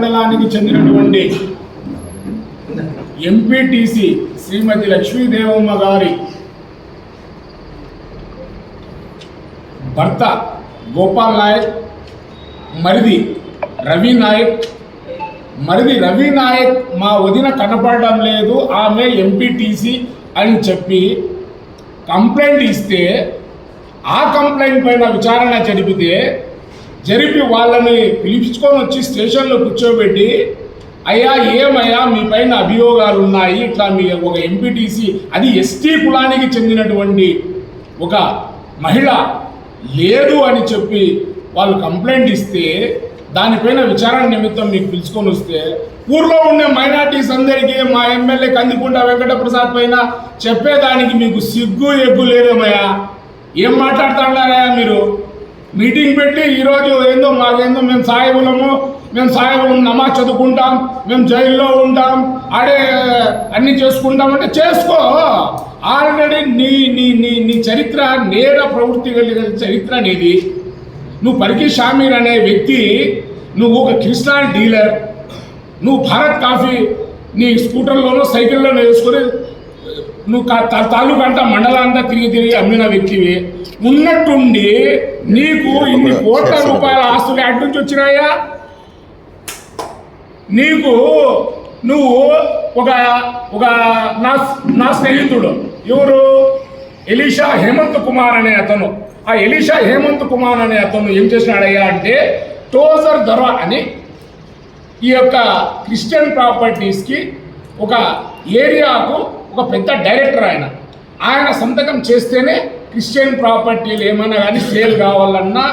మండలానికి చెందినటువంటి ఎంపీటీసీ శ్రీమతి లక్ష్మీదేవమ్మ గారి భర్త గోపాల్ నాయక్, మరిది రవి నాయక్ మా వదిన కనపడడం లేదు, ఆమె ఎంపీటీసీ అని చెప్పి కంప్లైంట్ ఇస్తే ఆ కంప్లైంట్ పైన విచారణ జరిపి వాళ్ళని పిలిపించుకొని వచ్చి స్టేషన్లో కూర్చోబెట్టి, అయ్యా ఏమయ్యా మీ పైన అభియోగాలు ఉన్నాయి, ఇట్లా మీ ఒక ఎంపీటీసీ అది ఎస్టీ కులానికి చెందినటువంటి ఒక మహిళ లేదు అని చెప్పి వాళ్ళు కంప్లైంట్ ఇస్తే దానిపైన విచారణ నిమిత్తం మీకు పిలుచుకొని వస్తే ఊర్లో ఉండే మైనార్టీస్ అందరికీ మా ఎమ్మెల్యే కందికుంట వెంకటప్రసాద్ పైన చెప్పేదానికి మీకు సిగ్గు ఎగ్గు లేదేమయ్యా? ఏం మాట్లాడుతున్నారా మీరు? మీటింగ్ పెట్టి ఈరోజు మాకేందో మేము సాయిబులం నమాజ్ చదువుకుంటాం, మేము జైల్లో ఉంటాం, ఆడే అన్నీ చేసుకుంటామంటే చేసుకో. ఆల్రెడీ నీ చరిత్ర, నేర ప్రవృత్తి కలిగిన చరిత్ర నీది. నువ్వు పరికి షామీర్ అనే వ్యక్తి, నువ్వు ఒక క్రిస్టల్ డీలర్, నువ్వు భారత్ కాఫీ నీ స్కూటర్లోనో సైకిల్లోనో వేసుకొని నువ్వు తాలూకా అంతా మండలాంతా తిరిగి అమ్మిన వ్యక్తివి. ఉన్నట్టుండి నీకు ఇన్ని కోట్ల రూపాయల ఆస్తులు అటు నుంచి వచ్చినాయా? నువ్వు ఒక నా స్నేహితుడు ఎవరు, ఎలీషా హేమంత్ కుమార్ అనే అతను, ఆ ఎలీషా హేమంత్ కుమార్ అనే అతను ఏం చేసినాడయ్యా అంటే, టోజర్ ధర అని ఈ యొక్క క్రిస్టియన్ ప్రాపర్టీస్కి ఒక ఏరియాకు ఒక పెద్ద డైరెక్టర్. ఆయన సంతకం చేస్తేనే క్రిస్టియన్ ప్రాపర్టీలు ఏమైనా కానీ సేల్ కావాలన్నా,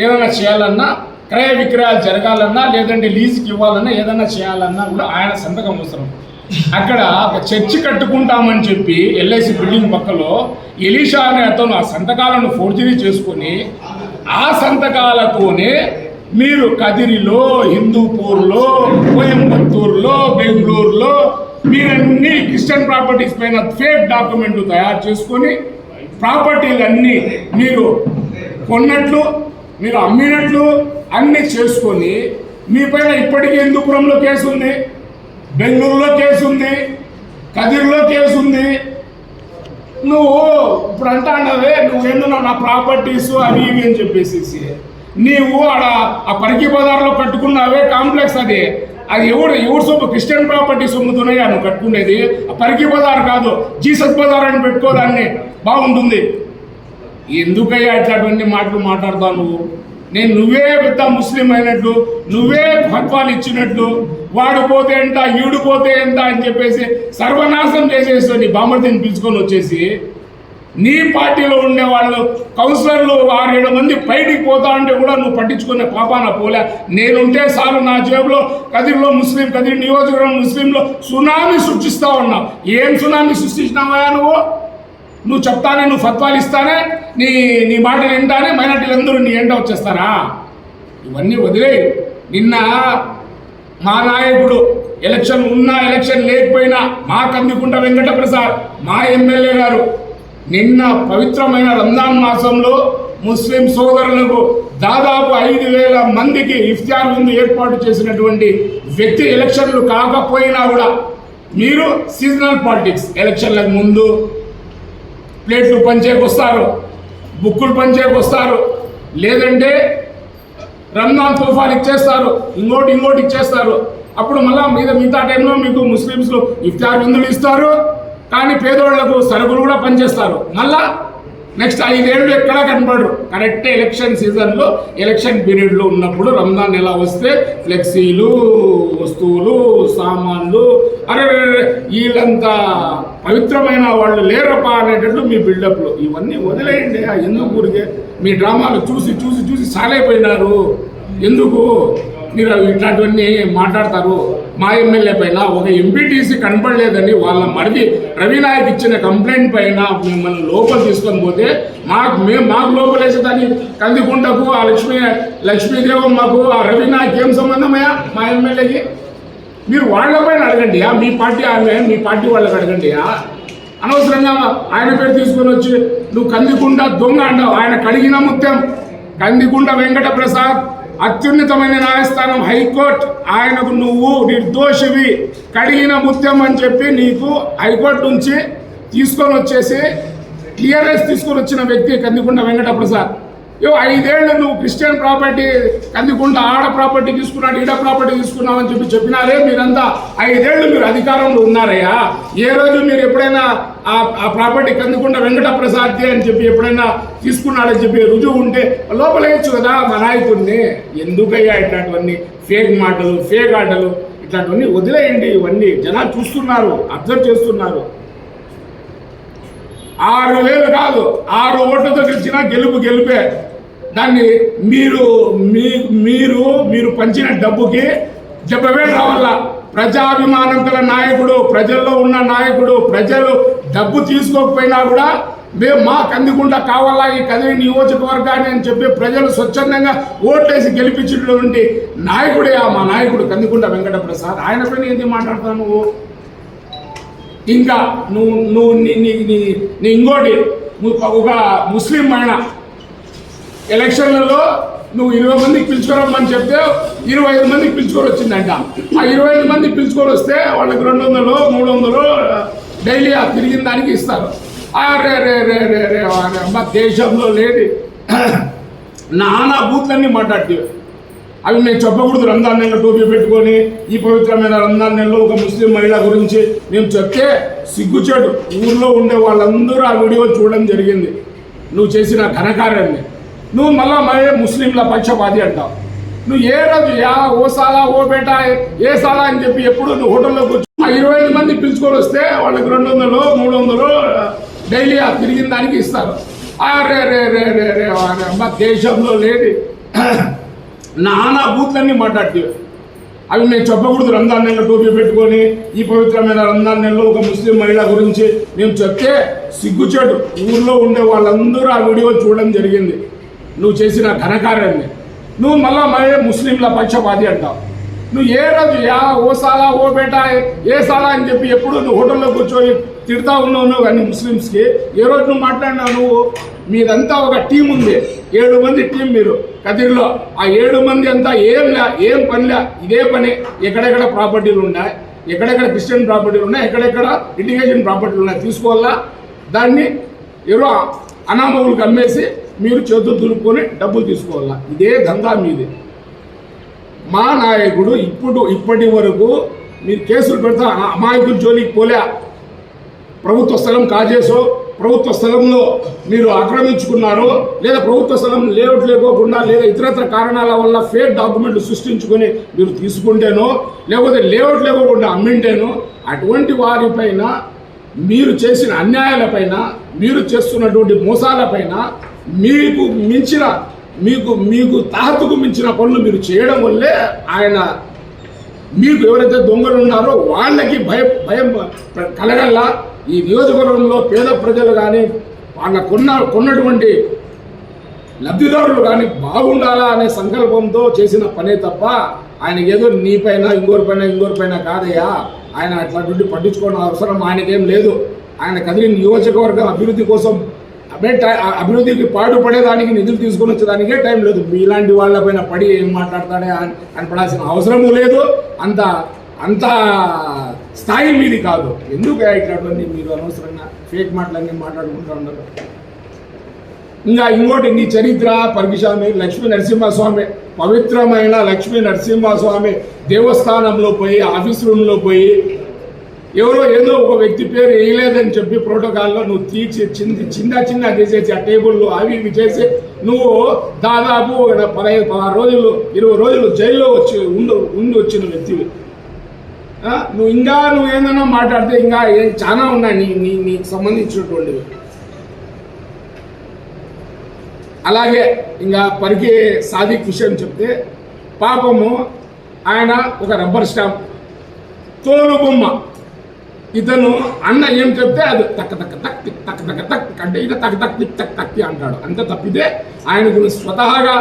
ఏదైనా చేయాలన్నా, క్రయ విక్రయాలు జరగాలన్నా, లేదంటే లీజుకి ఇవ్వాలన్నా, ఏదైనా చేయాలన్నా కూడా ఆయన సంతకం అవసరం. అక్కడ ఒక చర్చి కట్టుకుంటామని చెప్పి ఎల్ఐసి బిల్డింగ్ పక్కలో ఎలీషా అనే అతను ఆ సంతకాలను ఫోర్జరీ చేసుకొని, ఆ సంతకాలతోనే మీరు కదిరిలో, హిందూపూర్లో, కోయంబత్తూరులో, బెంగళూరులో మీరన్నీ క్రిస్టియన్ ప్రాపర్టీస్ పైన ఫేక్ డాక్యుమెంట్లు తయారు చేసుకొని ప్రాపర్టీలన్నీ మీరు కొన్నట్లు, మీరు అమ్మినట్లు అన్నీ చేసుకొని మీ పైన ఇప్పటికీ హిందూపురంలో కేసు ఉంది, బెంగళూరులో కేసు ఉంది, కదిరిలో కేసు ఉంది. నువ్వు ఇప్పుడు అంటానవే నువ్వేందో నా ప్రాపర్టీస్ అవి ఇవి అని చెప్పేసి నీవు ఆడ ఆ పరికి బజార్లో కట్టుకున్నావే కాంప్లెక్స్, అది ఎవరు సొమ్ము? క్రిస్టియన్ ప్రాపర్టీ సొమ్ముతున్నాయా నువ్వు కట్టుకునేది? ఆ పరికి బజార్ కాదు, జీసస్ బజార్ అని పెట్టుకోదాన్ని బాగుంటుంది. ఎందుకయ్యా ఇట్లాంటివన్నీ మాటలు మాట్లాడతావు నువ్వు? నువ్వే పెద్ద ముస్లిం అయినట్లు, నువ్వే ఫత్వాలు ఇచ్చినట్లు, వాడు పోతే ఎంత, ఈడు పోతే ఎంత అని చెప్పేసి సర్వనాశనం చేసేసి నీ బామర్తిని పిలుచుకొని వచ్చేసి నీ పార్టీలో ఉండేవాళ్ళు కౌన్సిలర్లు 6-7 మంది బయటికి పోతా ఉంటే కూడా నువ్వు పట్టించుకునే పాపాన పోలే. నేనుంటే సార్ నా జేబులో కదిరిలో ముస్లిం, కదిరి నియోజకవర్గం ముస్లింలో సునామీ సృష్టిస్తా ఉన్నావు. ఏం సునామీ సృష్టించినావా నువ్వు చెప్తానే, నువ్వు ఫత్వాలు ఇస్తానే, నీ మాటలు వింటానే మైనార్టీలందరూ నీ ఎంట వచ్చేస్తారా? ఇవన్నీ వదిలే. నిన్న మా నాయకుడు ఎలక్షన్ ఉన్నా ఎలక్షన్ లేకపోయినా మా కందికుంట వెంకటప్రసాద్ మా ఎమ్మెల్యే గారు నిన్న పవిత్రమైన రంజాన్ మాసంలో ముస్లిం సోదరులకు దాదాపు 5,000 మందికి ఇఫ్తార్ విందు ఏర్పాటు చేసినటువంటి వ్యక్తి. ఎలక్షన్లు కాకపోయినా కూడా మీరు సీజనల్ పాలిటిక్స్, ఎలక్షన్లకు ముందు ప్లేట్లు పంచేకొస్తారు, బుక్కులు పంచేకొస్తారు, లేదంటే రంజాన్ తోఫాలు ఇచ్చేస్తారు, ఇంకోటి ఇచ్చేస్తారు. అప్పుడు మళ్ళీ మిగతా టైంలో మీకు ముస్లిమ్స్లో ఇఫ్తార్ విందులు ఇస్తారు, కానీ పేదోళ్లకు సరుకులు కూడా పనిచేస్తారు. మళ్ళా నెక్స్ట్ 5 ఏళ్ళు ఎక్కడా కనపడరు. కరెక్ట్ ఎలక్షన్ సీజన్లో, ఎలక్షన్ పీరియడ్లో ఉన్నప్పుడు రంజాన్ నెల వస్తే ఫ్లెక్సీలు, వస్తువులు, సామాన్లు, అరే వీళ్ళంతా పవిత్రమైన వాళ్ళు లేరపా అనేటట్లు మీ బిల్డప్లు. ఇవన్నీ వదిలేయండి. ఎందుకు ఊరికే మీ డ్రామాలు చూసి సాలైపోయినారు. ఎందుకు మీరు ఇట్లాంటివన్నీ మాట్లాడతారు? మా ఎమ్మెల్యే పైన ఒక ఎంపీటీసీ కనపడలేదని వాళ్ళ మరిది రవి నాయక్ ఇచ్చిన కంప్లైంట్ పైన మిమ్మల్ని లోపల తీసుకొని పోతే మాకు లోపలేసేదాన్ని కందికుంటకు ఆ లక్ష్మీదేవమ్మకు ఆ రవి నాయక్ ఏం సంబంధమయ్యా మా ఎమ్మెల్యేకి? మీరు వాళ్ళపైన అడగండి, మీ పార్టీ వాళ్ళకి అడగండి. అనవసరంగా ఆయన పేరు తీసుకొని వచ్చి నువ్వు కందికుంట దొంగ అంటావు. ఆయన కడిగిన ముత్యం కందికుంట వెంకటప్రసాద్ అత్యున్నతమైన న్యాయస్థానం హైకోర్టు ఆయనకు నువ్వు నిర్దోషివి కడిగిన ముత్యం అని చెప్పి నీకు హైకోర్టు నుంచి తీసుకొని వచ్చేసి క్లియరెన్స్ తీసుకొని వచ్చిన వ్యక్తి కందికొండ వెంకటప్రసాద్. 5 ఏళ్ళు నువ్వు క్రిస్టియన్ ప్రాపర్టీ కందికొండ ఆడ ప్రాపర్టీ తీసుకున్నాడు, ఈడ ప్రాపర్టీ తీసుకున్నావు అని చెప్పినారే. మీరంతా 5 ఏళ్ళు మీరు అధికారంలో ఉన్నారయ్యా. ఏ రోజు మీరు ఎప్పుడైనా ఆ ప్రాపర్టీ కందికొండ వెంకటప్రసాద్ అని చెప్పి ఎప్పుడైనా తీసుకున్నాడని చెప్పి రుజువు ఉంటే లోపలేయచ్చు కదా మా నాయకుడిని. ఎందుకయ్యా ఇట్లాంటివన్నీ ఫేక్ మాటలు, ఫేక్ ఆటలు, ఇట్లాంటివన్నీ వదిలేయండి. ఇవన్నీ జనాలు చూస్తున్నారు, అబ్జర్వ్ చేస్తున్నారు. 6,000 కాదు 6 ఓట్లతో గెలిచినా గెలిపే. దాన్ని మీరు పంచిన డబ్బుకి 70,000 రావాల. ప్రజాభిమానం గల నాయకుడు, ప్రజల్లో ఉన్న నాయకుడు, ప్రజలు డబ్బు తీసుకోకపోయినా కూడా మేము మా కందికొండ కావాలా ఈ కదిరి నియోజకవర్గాన్ని అని చెప్పి ప్రజలు స్వచ్ఛందంగా ఓట్లేసి గెలిపించినటువంటి నాయకుడే మా నాయకుడు కందికొండ వెంకటప్రసాద్. ఆయన పైన ఏంటి మాట్లాడతావు నువ్వు? ఇంకా నువ్వు నీ ఇంకోటి ఒక ముస్లిం మహిళ ఎలక్షన్లలో నువ్వు 20 మందికి పిలుచుకోరమ్మని చెప్తే 25 మందికి పిలుచుకొని వచ్చిందంట. ఆ 25 మందికి పిలుచుకొని వస్తే వాళ్ళకి 200, 300 డైలీ ఆ తిరిగిన దానికి ఇస్తారు. రే అమ్మ దేశంలో లేని నానా బూత్లన్నీ మాట్లాడితే అవి మేము చెప్పకూడదు. రంజాన్ నెలలో టోపీ పెట్టుకొని ఈ పవిత్రమైన రంజాన్ నెలలో ఒక ముస్లిం మహిళ గురించి మేము చెప్తే సిగ్గుచేటు. ఊర్లో ఉండే వాళ్ళందరూ ఆ వీడియో చూడడం జరిగింది. నువ్వు చేసిన ఘనకార్యాన్ని నువ్వు మళ్ళీ ముస్లింల పక్షపాతి అంటావు. నువ్వు ఏ రోజు ఓ సాలా ఓ బేటా ఏ సాలా అని చెప్పి ఎప్పుడు నువ్వు హోటల్లో కూర్చో 25 మంది పిలుచుకొని వస్తే వాళ్ళకి 200, 300 డైలీ ఆ తిరిగిన దానికి ఇస్తారు. రే అమ్మ దేశంలో లేని నానా బూత్లన్నీ మాట్లాడితే అవి మేము చెప్పకూడదు. రంజాన్ నెలలో టోపీ పెట్టుకొని ఈ పవిత్రమైన రంజాన్ నెలలో ఒక ముస్లిం మహిళ గురించి మేము చెప్తే సిగ్గుచేటు. ఊర్లో ఉండే వాళ్ళందరూ ఆ వీడియో చూడడం జరిగింది. నువ్వు చేసిన ఘనకార్యాన్ని నువ్వు మళ్ళీ ముస్లింల పక్షపాతి అంటావు. నువ్వు ఏ రోజు ఓ సాలా ఓ బేటా ఏ సాలా అని చెప్పి ఎప్పుడు నువ్వు హోటల్లో కూర్చొని తిడతా ఉన్నావు కానీ ముస్లిమ్స్కి ఏ రోజు నువ్వు మాట్లాడినావు? నువ్వు మీదంతా ఒక టీం ఉంది, 7 మంది టీం మీరు కదిరిలో. ఆ 7 మంది అంతా ఏం పనిలే, ఇదే పని. ఎక్కడెక్కడ ప్రాపర్టీలు ఉన్నాయి, ఎక్కడెక్కడ క్రిస్టియన్ ప్రాపర్టీలు ఉన్నాయి, ఎక్కడెక్కడ ఇండిగేషన్ ప్రాపర్టీలు ఉన్నాయి, తీసుకోవాలా. దాన్ని ఎవరో అనామకులకు అమ్మేసి మీరు చేతులు దులుపుకొని డబ్బులు తీసుకోవాలా. ఇదే దందా మీది. మా నాయకుడు ఇప్పటి వరకు మీరు కేసులు పెడతా అమాయకుల జోలికి పోలే. ప్రభుత్వ స్థలం కాజేసో, ప్రభుత్వ స్థలంలో మీరు ఆక్రమించుకున్నారో, లేదా ప్రభుత్వ స్థలం లేఅవుట్ లేకోకుండా లేదా ఇతరత్ర కారణాల వల్ల ఫేక్ డాక్యుమెంట్లు సృష్టించుకొని మీరు తీసుకుంటేనో, లేకపోతే లేఅవుట్ లేకోకుండా అమ్మింటేనో, అటువంటి వారిపైన మీరు చేసిన అన్యాయాలపైన, మీరు చేస్తున్నటువంటి మోసాలపైన మీకు తాహతుకు మించిన పనులు మీరు చేయడం వల్లే ఆయన మీకు ఎవరైతే దొంగలు ఉన్నారో వాళ్ళకి భయం కలగల్లా. ఈ నియోజకవర్గంలో పేద ప్రజలు కానీ వాళ్ళ కొన్నటువంటి లబ్ధిదారులు కానీ బాగుండాలా అనే సంకల్పంతో చేసిన పనే తప్ప ఆయన ఏదో నీపైన ఇంకోరిపైన కాదయ్యా. ఆయన అట్లాంటి పట్టించుకోవడం అవసరం ఆయనకేం లేదు. ఆయన కదిరి నియోజకవర్గం అభివృద్ధి కోసం అభివృద్ధికి పాటుపడేదానికి నిధులు తీసుకొని వచ్చేదానికే టైం లేదు. మీలాంటి వాళ్ళపైన పడి ఏం మాట్లాడతాడే అని పడాల్సిన అవసరము లేదు. అంత స్థాయి మీది కాదు. ఎందుకు ఇట్లాంటివన్నీ మీరు అనవసరంగా ఫేక్ మాటలన్నీ మాట్లాడుకుంటూ ఉన్నారు. ఇంకా ఇంకోటి, నీ చరిత్ర పరికిస్వామి లక్ష్మీ నరసింహస్వామి, పవిత్రమైన లక్ష్మీ నరసింహస్వామి దేవస్థానంలో పోయి, ఆఫీస్ రూమ్లో పోయి ఎవరో ఏదో ఒక వ్యక్తి పేరు వేయలేదని చెప్పి ప్రోటోకాల్లో నువ్వు తీర్చి చిన్న చేసేసి ఆ టేబుల్లో అవి ఇవి చేసి నువ్వు దాదాపు 15-16 రోజులు 20 రోజులు జైల్లో ఉండి వచ్చిన వ్యక్తివి. నువ్వు ఏదైనా మాట్లాడితే ఇంకా చాలా ఉన్నాయి నీకు సంబంధించినటువంటివి. అలాగే ఇంకా పరికి సాదిక్ విషయం చెప్తే పాపము ఆయన ఒక రబ్బర్ స్టాంప్ తోలు బొమ్మ. ఇతను అన్న ఏం చెప్తే అది తక్క అంటే ఇక తక్కి అంటాడు. అంత తప్పితే ఆయనకు స్వతహాగా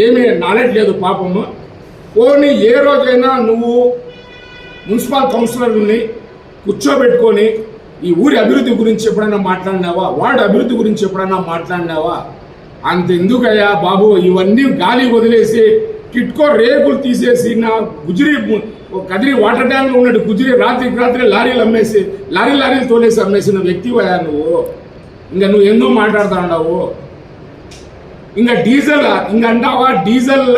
ఏమీ నాలెడ్జ్ లేదు పాపము. పోనీ ఏ రోజైనా నువ్వు మున్సిపల్ కౌన్సిలర్ని కూర్చోబెట్టుకొని ఈ ఊరి అభివృద్ధి గురించి ఎప్పుడైనా మాట్లాడినావా? వార్డు అభివృద్ధి గురించి ఎప్పుడైనా మాట్లాడినావా? అంతెందుకయ్యా బాబు, ఇవన్నీ గాలి వదిలేసి టిట్కో రేకులు తీసేసి నా గుజరీ కదిరి వాటర్ ట్యాంక్లో ఉన్నట్టు గుజరీ రాత్రి లారీలు అమ్మేసి లారీలు తోలేసి అమ్మేసిన వ్యక్తివయా నువ్వు. ఇంకా నువ్వు ఎన్నో మాట్లాడుతూ ఉన్నావు. ఇంకా డీజిల్ ఇంకా అంటావా, డీజిల్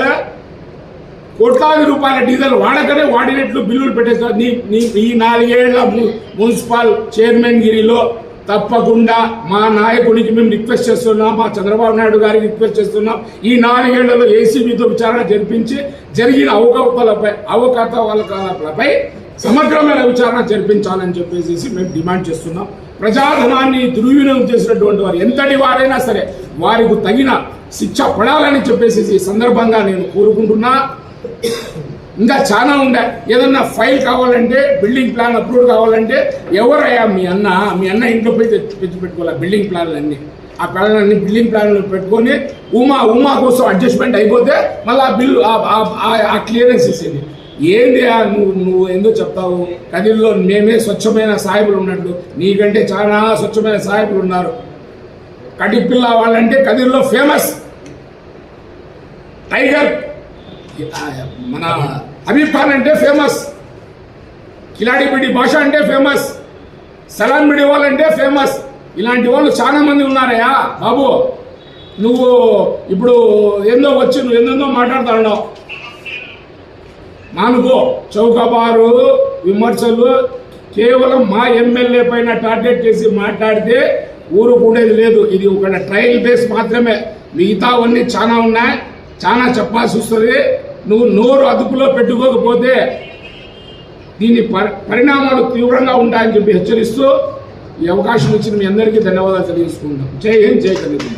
కోట్లాది రూపాయల డీజిల్ వాడకనే వాడినట్లు బిల్లులు పెట్టేస్తారు. ఈ 4 ఏళ్ల మున్సిపల్ చైర్మన్ గిరిలో తప్పకుండా మా నాయకుడికి మేము రిక్వెస్ట్ చేస్తున్నాం, మా చంద్రబాబు నాయుడు గారికి రిక్వెస్ట్ చేస్తున్నాం. ఈ 4 ఏళ్లలో ఏసీబీతో విచారణ జరిపించి జరిగిన అవకతవకలపై సమగ్రమైన విచారణ జరిపించాలని చెప్పేసి మేము డిమాండ్ చేస్తున్నాం. ప్రజాధనాన్ని దుర్వినియోగం చేసినటువంటి వారు ఎంతటి వారైనా సరే వారికి తగిన శిక్ష పడాలని చెప్పేసి ఈ సందర్భంగా నేను కోరుకుంటున్నా. ఇంకా చాలా ఉండే, ఏదన్నా ఫైల్ కావాలంటే, బిల్డింగ్ ప్లాన్ అప్రూవ్ కావాలంటే ఎవరయ్యా మీ అన్న ఇంట్లో పోయి తెచ్చి పెట్టుకోవాలి బిల్డింగ్ ప్లాన్లన్నీ. ఆ ప్లాన్లన్నీ బిల్డింగ్ ప్లాన్లు పెట్టుకొని ఉమా కోసం అడ్జస్ట్మెంట్ అయిపోతే మళ్ళీ ఆ బిల్లు ఆ క్లియరెన్స్ ఇచ్చేది. ఏంది నువ్వు ఎందుకు చెప్తావు? కదిరిలో మేమే స్వచ్ఛమైన సాయిబులు ఉన్నట్లు, నీకంటే చాలా స్వచ్ఛమైన సాయిబులు ఉన్నారు. కటిపిల్ల వాళ్ళంటే కదిరిలో ఫేమస్. టైగర్ మన హబీబ్ ఖాన్ అంటే ఫేమస్, కిలాడిపిడి భాష అంటే ఫేమస్, సలాం బిడి వాళ్ళంటే ఫేమస్. ఇలాంటి వాళ్ళు చాలా మంది ఉన్నారయ్యా బాబు. నువ్వు ఇప్పుడు నువ్వు ఎందో మాట్లాడుతూ ఉన్నావు. మానుకో చౌకబారు విమర్శలు కేవలం మా ఎమ్మెల్యే పైన టార్గెట్ చేసి మాట్లాడితే ఊరుకుండేది లేదు. ఇది ఒక ట్రయల్ బేస్ మాత్రమే, మిగతావన్నీ చాలా ఉన్నాయి, చాలా చెప్పాల్సి వస్తుంది. నువ్వు నోరు అదుపులో పెట్టుకోకపోతే దీని పరిణామాలు తీవ్రంగా ఉంటాయని చెప్పి హెచ్చరిస్తూ ఈ అవకాశం ఇచ్చిన మీ అందరికీ ధన్యవాదాలు తెలియజేసుకుంటాం. జై హింద్, జై కదిరి.